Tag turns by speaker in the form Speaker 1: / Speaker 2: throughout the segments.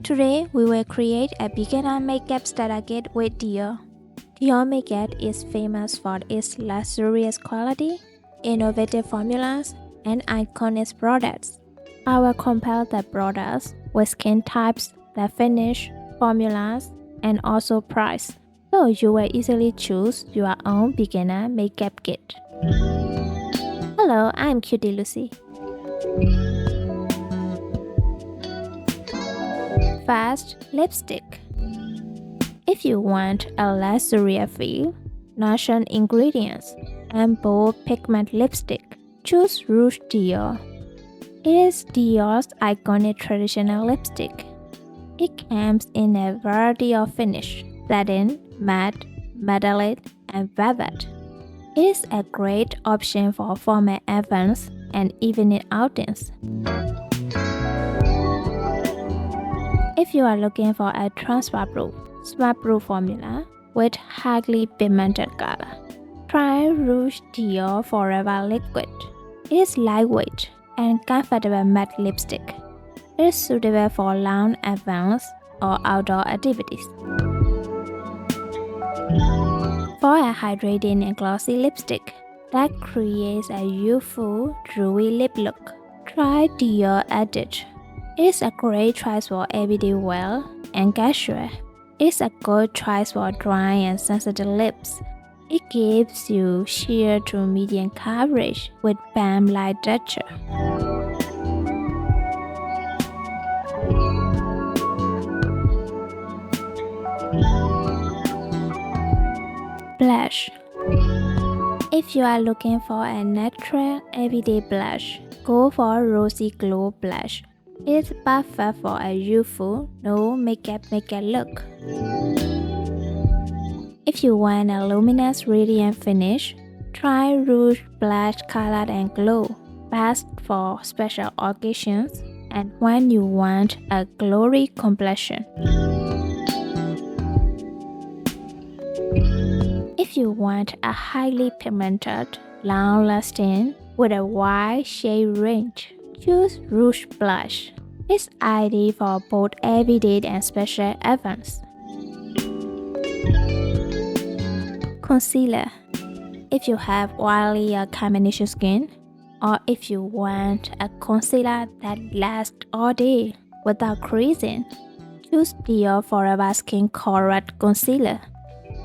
Speaker 1: Today, we will create a beginner makeup starter kit with Dior. Dior Makeup is famous for its luxurious quality, innovative formulas, and iconic products. I will compare the products with skin types, the finish, formulas, and also price, so you will easily choose your own beginner makeup kit. Hello, I'm Cutie Lucy. First, lipstick. If you want a luxurious feel, natural ingredients, and bold pigment lipstick, choose Rouge Dior. It is Dior's iconic traditional lipstick. It comes in a variety of finish: satin, matte, metallic, and velvet. It is a great option for formal events and evening outings. If you are looking for a transfer-proof, smart-proof formula with highly pigmented color, try Rouge Dior Forever Liquid. It is lightweight and comfortable matte lipstick. It is suitable for long events or outdoor activities. For a hydrating and glossy lipstick that creates a youthful, dewy lip look, try Dior Addict. It is a great choice for everyday wear and casual. It is a good choice for dry and sensitive lips. It gives you sheer to medium coverage with balm-like texture. Blush. If you are looking for a natural everyday blush, go for Rosy Glow Blush. It is perfect for a youthful, no makeup look. If you want a luminous radiant finish, try Rouge Blush Color and Glow, best for special occasions and when you want a glowy complexion. If you want a highly pigmented, long-lasting with a wide shade range, choose Rouge Blush. It's ideal for both everyday and special events. Concealer. If you have oily or combination skin, or if you want a concealer that lasts all day without creasing, choose Dior Forever Skin Correct Concealer.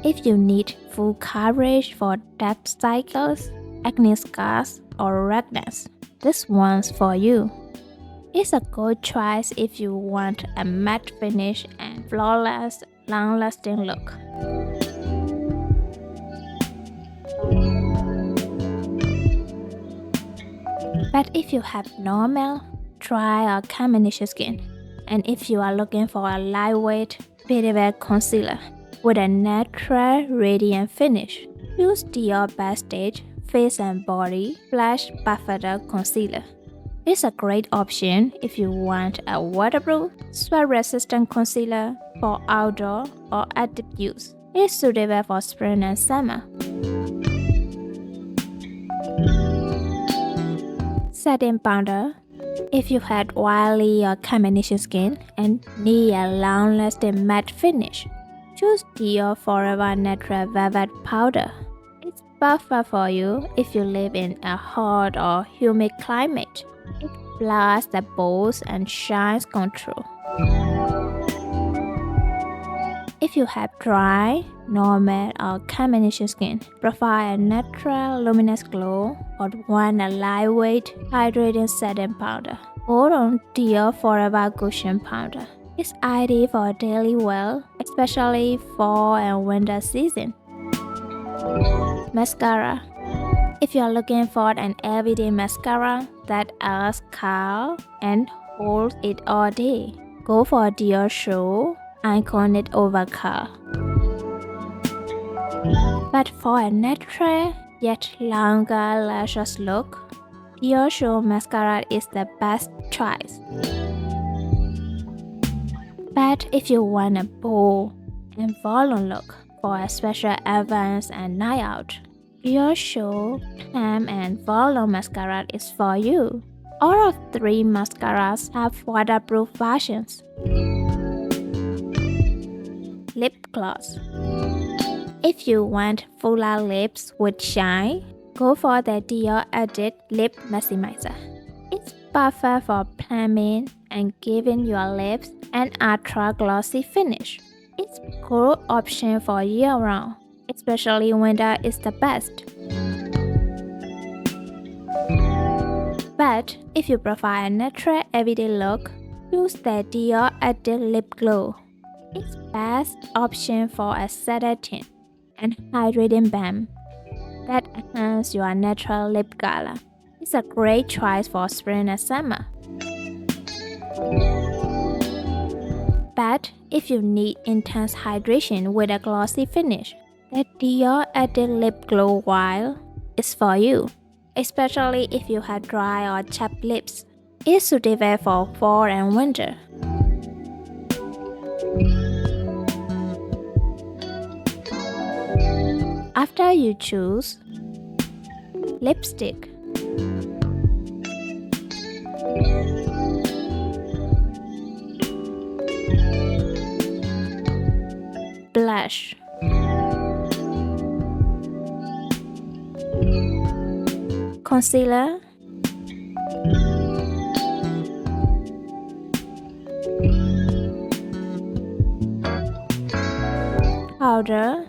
Speaker 1: If you need full coverage for dark circles, acne scars, or redness, this one's for you. It's a good choice if you want a matte finish and flawless, long-lasting look. But if you have normal, dry, or combination skin, and if you are looking for a lightweight, breathable concealer with a natural, radiant finish, use Dior Backstage Face and Body Blush Perfector Concealer. It's a great option if you want a waterproof, sweat-resistant concealer for outdoor or active use. It's suitable for spring and summer. Setting powder. If you had oily or combination skin and need a long-lasting matte finish, choose Dior Forever Natural Velvet Powder. It's perfect for you if you live in a hot or humid climate. It blurs the bows and shines contour. If you have dry, normal, or combination skin, prefer a natural luminous glow, or want a lightweight, hydrating setting powder, go on Dior Forever Cushion Powder. It's ideal for daily wear, especially fall and winter season. Mascara. If you are looking for an everyday mascara that adds curl and holds it all day, go for Diorshow iconic Overcurl. But for a natural yet longer lashes look, Diorshow mascara is the best choice. But if you want a bold and volume look for a special events and night out, Diorshow Glam and Volume Mascara is for you. All of three mascaras have waterproof versions. lip gloss. If you want fuller lips with shine, go for the Dior Addict Lip Maximizer. It's perfect for plumping and giving your lips an ultra glossy finish. It's a great option for year-round, especially winter is the best. But if you prefer a natural everyday look, use the Dior Addict Lip Glow. It's best option for a satin and hydrating balm that enhance your natural lip color. It's a great choice for spring and summer. But if you need intense hydration with a glossy finish, the Dior Addict Lip Glow While is for you, especially if you have dry or chapped lips. It's suitable for fall and winter. After you choose lipstick, blush, concealer, powder,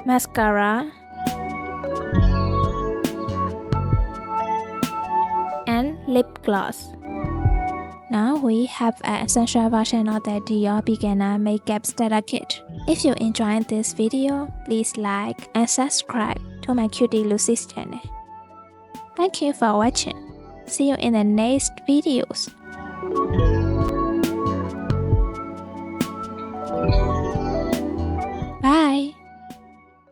Speaker 1: mascara, and lip gloss. Now we have an essential version of the Dior Beginner Makeup Starter Kit. If you enjoyed this video, please like and subscribe to my Cutie Lucy's channel. Thank you for watching. See you in the next videos.